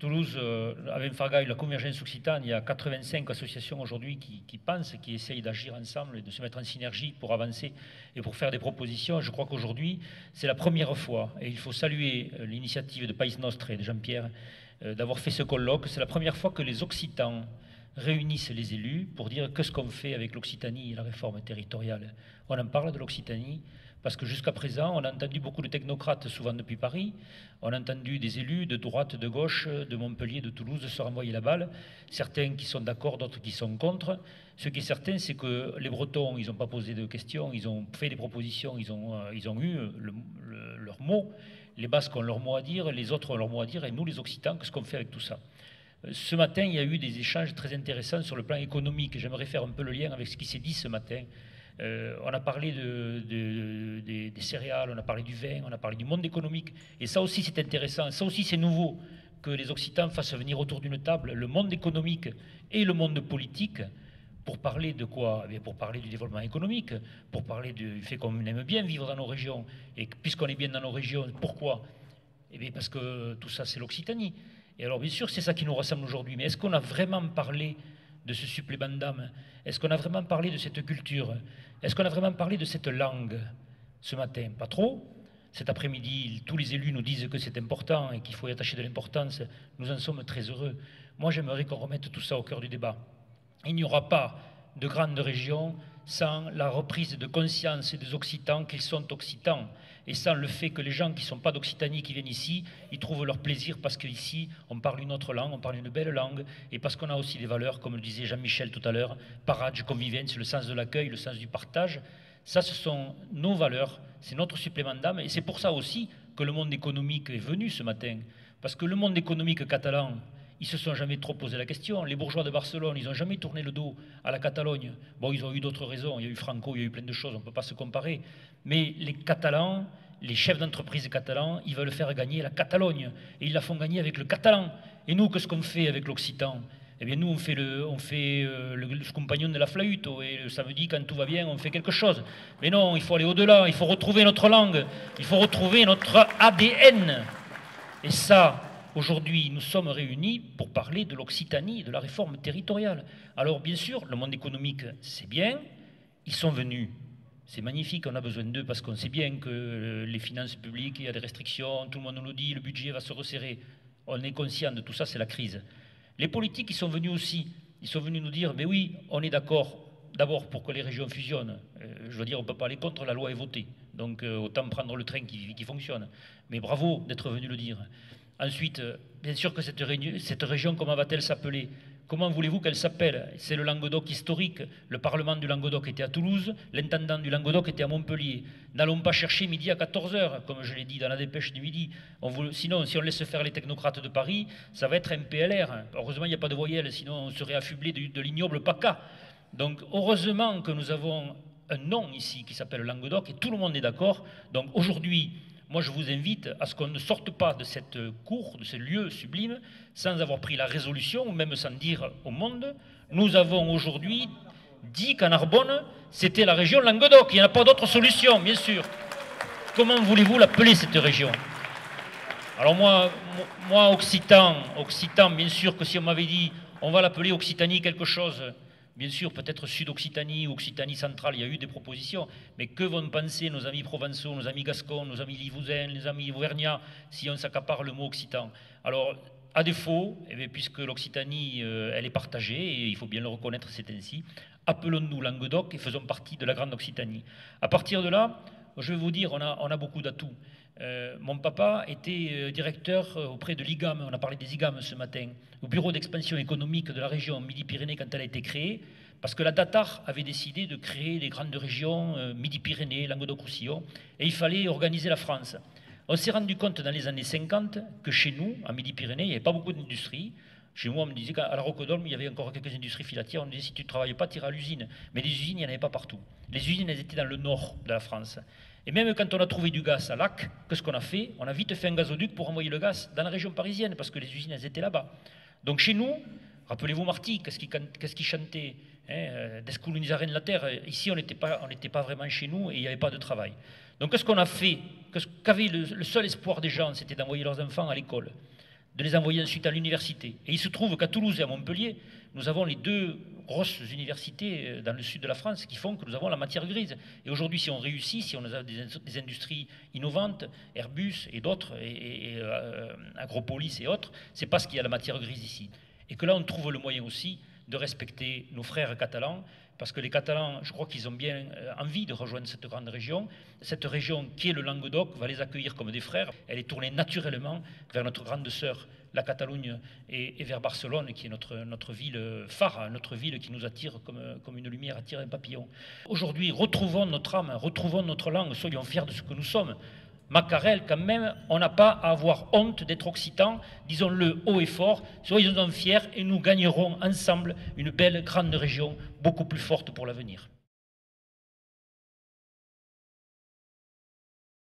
Toulouse, avec Fargaille, la convergence occitane, il y a 85 associations aujourd'hui qui pensent, qui essayent d'agir ensemble et de se mettre en synergie pour avancer et pour faire des propositions. Je crois qu'aujourd'hui, c'est la première fois, et il faut saluer l'initiative de Pays Nostre et de Jean-Pierre d'avoir fait ce colloque. C'est la première fois que les Occitans réunissent les élus pour dire qu'est-ce qu'on fait avec l'Occitanie et la réforme territoriale. On en parle de l'Occitanie parce que jusqu'à présent, on a entendu beaucoup de technocrates, souvent depuis Paris, on a entendu des élus de droite, de gauche, de Montpellier, de Toulouse se renvoyer la balle, certains qui sont d'accord, d'autres qui sont contre. Ce qui est certain, c'est que les Bretons, ils n'ont pas posé de questions, ils ont fait des propositions, ils ont eu leur mot, les Basques ont leur mot à dire, les autres ont leur mot à dire, et nous, les Occitans, qu'est-ce qu'on fait avec tout ça ? Ce matin, il y a eu des échanges très intéressants sur le plan économique. J'aimerais faire un peu le lien avec ce qui s'est dit ce matin. On a parlé des céréales, on a parlé du vin, on a parlé du monde économique. Et ça aussi, c'est intéressant. Ça aussi, c'est nouveau que les Occitans fassent venir autour d'une table le monde économique et le monde politique pour parler de quoi ? Pour parler du développement économique, pour parler du fait qu'on aime bien vivre dans nos régions. Et puisqu'on est bien dans nos régions, pourquoi ? Parce que tout ça, c'est l'Occitanie. Et alors, bien sûr, c'est ça qui nous rassemble aujourd'hui. Mais est-ce qu'on a vraiment parlé de ce supplément d'âme ? Est-ce qu'on a vraiment parlé de cette culture ? Est-ce qu'on a vraiment parlé de cette langue ce matin ? Pas trop. Cet après-midi, tous les élus nous disent que c'est important et qu'il faut y attacher de l'importance. Nous en sommes très heureux. Moi, j'aimerais qu'on remette tout ça au cœur du débat. Il n'y aura pas de grande région sans la reprise de conscience des Occitans qu'ils sont Occitans, et sans le fait que les gens qui ne sont pas d'Occitanie, qui viennent ici, ils trouvent leur plaisir parce qu'ici, on parle une autre langue, on parle une belle langue, et parce qu'on a aussi des valeurs, comme le disait Jean-Michel tout à l'heure, parage, convivence, le sens de l'accueil, le sens du partage. Ça, ce sont nos valeurs, c'est notre supplément d'âme, et c'est pour ça aussi que le monde économique est venu ce matin, parce que le monde économique catalan, ils ne se sont jamais trop posé la question. Les bourgeois de Barcelone, ils n'ont jamais tourné le dos à la Catalogne. Bon, ils ont eu d'autres raisons. Il y a eu Franco, il y a eu plein de choses, on ne peut pas se comparer. Mais les Catalans, les chefs d'entreprise catalans, ils veulent faire gagner la Catalogne. Et ils la font gagner avec le catalan. Et nous, qu'est-ce qu'on fait avec l'Occitan ? Eh bien, nous, on fait le compagnon de la flûte. Et le samedi, quand tout va bien, on fait quelque chose. Mais non, il faut aller au-delà. Il faut retrouver notre langue. Il faut retrouver notre ADN. Et ça... Aujourd'hui, nous sommes réunis pour parler de l'Occitanie et de la réforme territoriale. Alors, bien sûr, le monde économique, c'est bien. Ils sont venus. C'est magnifique, on a besoin d'eux parce qu'on sait bien que les finances publiques, il y a des restrictions, tout le monde nous le dit, le budget va se resserrer. On est conscient de tout ça, c'est la crise. Les politiques, ils sont venus aussi. Ils sont venus nous dire, mais oui, on est d'accord, d'abord pour que les régions fusionnent. Je veux dire, on ne peut pas aller contre, la loi est votée. Donc, autant prendre le train qui fonctionne. Mais bravo d'être venu le dire. Ensuite, bien sûr que cette région, comment va-t-elle s'appeler ? Comment voulez-vous qu'elle s'appelle ? C'est le Languedoc historique. Le Parlement du Languedoc était à Toulouse, l'intendant du Languedoc était à Montpellier. N'allons pas chercher midi à 14h, comme je l'ai dit dans la dépêche du midi. Sinon, si on laisse faire les technocrates de Paris, ça va être un PLR. Heureusement, il n'y a pas de voyelle, sinon on serait affublé de l'ignoble PACA. Donc, heureusement que nous avons un nom ici qui s'appelle Languedoc, et tout le monde est d'accord. Donc, aujourd'hui... Moi, je vous invite à ce qu'on ne sorte pas de cette cour, de ce lieu sublime, sans avoir pris la résolution, ou même sans dire au monde, nous avons aujourd'hui dit qu'en Narbonne, c'était la région Languedoc. Il n'y en a pas d'autre solution, bien sûr. Comment voulez-vous l'appeler, cette région ? Alors moi, Occitan, bien sûr que si on m'avait dit, on va l'appeler Occitanie quelque chose... Bien sûr, peut-être Sud-Occitanie ou Occitanie centrale, il y a eu des propositions, mais que vont penser nos amis provençaux, nos amis gascons, nos amis livouzins, nos amis auvergnats, si on s'accapare le mot occitan ? Alors, à défaut, puisque l'Occitanie, elle est partagée, et il faut bien le reconnaître, c'est ainsi, appelons-nous Languedoc et faisons partie de la Grande Occitanie. À partir de là, je vais vous dire, on a beaucoup d'atouts. Mon papa était directeur auprès de l'IGAM, on a parlé des IGAM ce matin, au bureau d'expansion économique de la région Midi-Pyrénées quand elle a été créée, parce que la DATAR avait décidé de créer les grandes régions Midi-Pyrénées, Languedoc-Roussillon, et il fallait organiser la France. On s'est rendu compte dans les années 50 que chez nous, en Midi-Pyrénées, il n'y avait pas beaucoup d'industrie. Chez moi, on me disait qu'à la Roquedolme, il y avait encore quelques industries filatières. On me disait, si tu ne travailles pas, tu iras à l'usine. Mais les usines, il n'y en avait pas partout. Les usines, elles étaient dans le nord de la France. Et même quand on a trouvé du gaz à Lac, qu'est-ce qu'on a fait ? On a vite fait un gazoduc pour envoyer le gaz dans la région parisienne, parce que les usines, elles étaient là-bas. Donc chez nous, rappelez-vous Marty, qu'est-ce qu'il chantait, Descolonisaren la terre. Ici, on n'était pas vraiment chez nous et il n'y avait pas de travail. Donc qu'est-ce qu'on a fait ? Qu'avait le seul espoir des gens, c'était d'envoyer leurs enfants à l'école. de les envoyer ensuite à l'université. Et il se trouve qu'à Toulouse et à Montpellier, nous avons les deux grosses universités dans le sud de la France qui font que nous avons la matière grise. Et aujourd'hui, si on réussit, si on a des industries innovantes, Airbus et d'autres, Agropolis et autres, c'est parce qu'il y a la matière grise ici. Et que là, on trouve le moyen aussi de respecter nos frères catalans, parce que les Catalans, je crois qu'ils ont bien envie de rejoindre cette grande région. Cette région qui est le Languedoc va les accueillir comme des frères. Elle est tournée naturellement vers notre grande sœur, la Catalogne, et vers Barcelone, qui est notre ville phare, notre ville qui nous attire comme une lumière attire un papillon. Aujourd'hui, retrouvons notre âme, retrouvons notre langue, soyons fiers de ce que nous sommes. Macarel, quand même, on n'a pas à avoir honte d'être occitan, disons-le haut et fort, soyons-en fiers et nous gagnerons ensemble une belle grande région beaucoup plus forte pour l'avenir.